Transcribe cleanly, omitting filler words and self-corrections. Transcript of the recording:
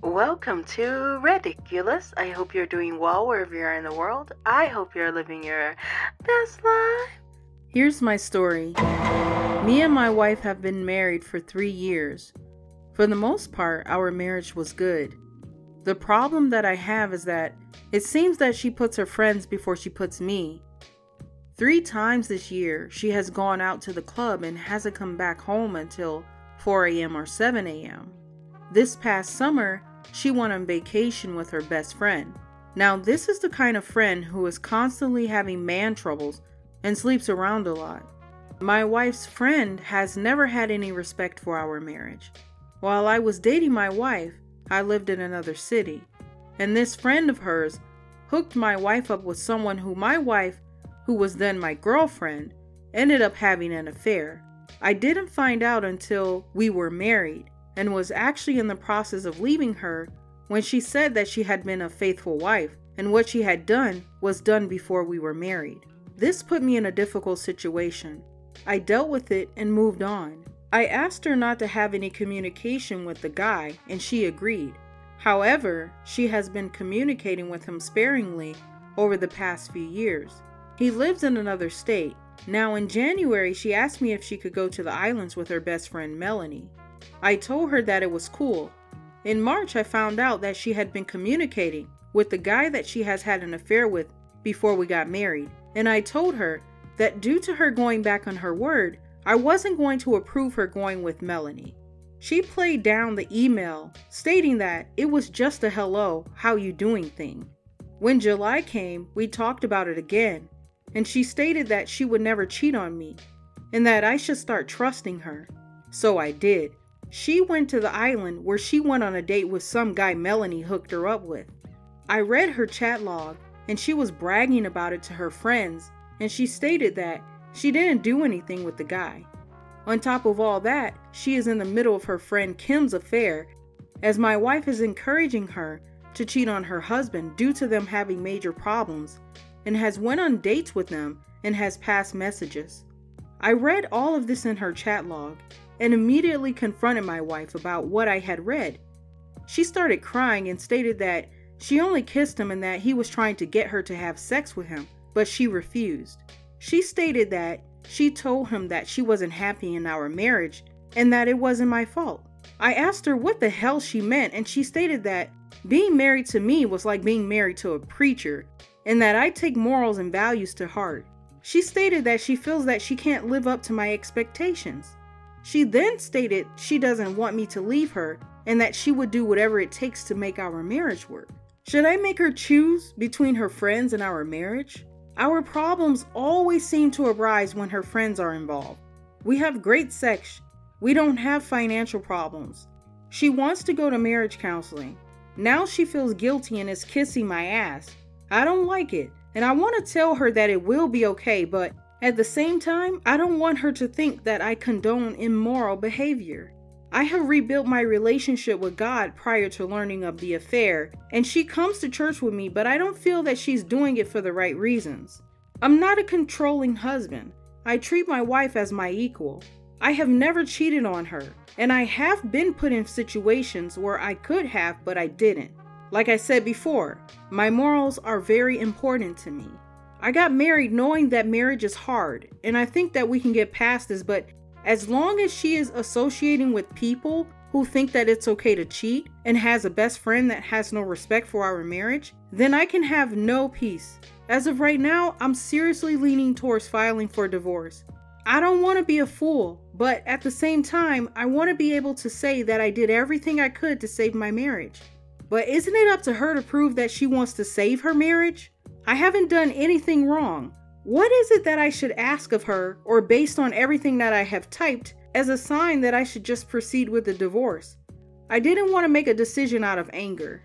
Welcome to Ridiculous. I hope you're doing well wherever you are in the world. I hope you're living your best life. Here's my story. Me and my wife have been married for 3 years. For the most part, our marriage was good. The problem that I have is that it seems that she puts her friends before she puts me. 3 times this year, she has gone out to the club and hasn't come back home until 4 a.m. or 7 a.m. This past summer, she went on vacation with her best friend. Now, this is the kind of friend who is constantly having man troubles and sleeps around a lot. My wife's friend has never had any respect for our marriage. While I was dating my wife, I lived in another city, and this friend of hers hooked my wife up with someone who my wife, who was then my girlfriend, ended up having an affair. I didn't find out until we were married, and was actually in the process of leaving her when she said that she had been a faithful wife and what she had done was done before we were married. This put me in a difficult situation. I dealt with it and moved on. I asked her not to have any communication with the guy and she agreed. However, she has been communicating with him sparingly over the past few years. He lives in another state. Now in January, she asked me if she could go to the islands with her best friend Melanie. I told her that it was cool. In March, I found out that she had been communicating with the guy that she has had an affair with before we got married, and I told her that due to her going back on her word, I wasn't going to approve her going with Melanie. She played down the email, stating that it was just a hello, how you doing thing. When July came, we talked about it again, and she stated that she would never cheat on me, and that I should start trusting her. So I did. She went to the island where she went on a date with some guy Melanie hooked her up with. I read her chat log and she was bragging about it to her friends, and she stated that she didn't do anything with the guy. On top of all that, she is in the middle of her friend Kim's affair, as my wife is encouraging her to cheat on her husband due to them having major problems, and has went on dates with them and has passed messages. I read all of this in her chat log and immediately confronted my wife about what I had read. She started crying and stated that she only kissed him and that he was trying to get her to have sex with him, but she refused. She stated that she told him that she wasn't happy in our marriage and that it wasn't my fault. I asked her what the hell she meant, and she stated that being married to me was like being married to a preacher and that I take morals and values to heart. She stated that she feels that she can't live up to my expectations. She then stated she doesn't want me to leave her and that she would do whatever it takes to make our marriage work. Should I make her choose between her friends and our marriage? Our problems always seem to arise when her friends are involved. We have great sex. We don't have financial problems. She wants to go to marriage counseling. Now she feels guilty and is kissing my ass. I don't like it, and I want to tell her that it will be okay, but at the same time, I don't want her to think that I condone immoral behavior. I have rebuilt my relationship with God prior to learning of the affair, and she comes to church with me, but I don't feel that she's doing it for the right reasons. I'm not a controlling husband. I treat my wife as my equal. I have never cheated on her, and I have been put in situations where I could have, but I didn't. Like I said before, my morals are very important to me. I got married knowing that marriage is hard, and I think that we can get past this, but as long as she is associating with people who think that it's okay to cheat and has a best friend that has no respect for our marriage, then I can have no peace. As of right now, I'm seriously leaning towards filing for divorce. I don't want to be a fool, but at the same time, I want to be able to say that I did everything I could to save my marriage. But isn't it up to her to prove that she wants to save her marriage? I haven't done anything wrong. What is it that I should ask of her, or based on everything that I have typed, as a sign that I should just proceed with the divorce? I didn't want to make a decision out of anger.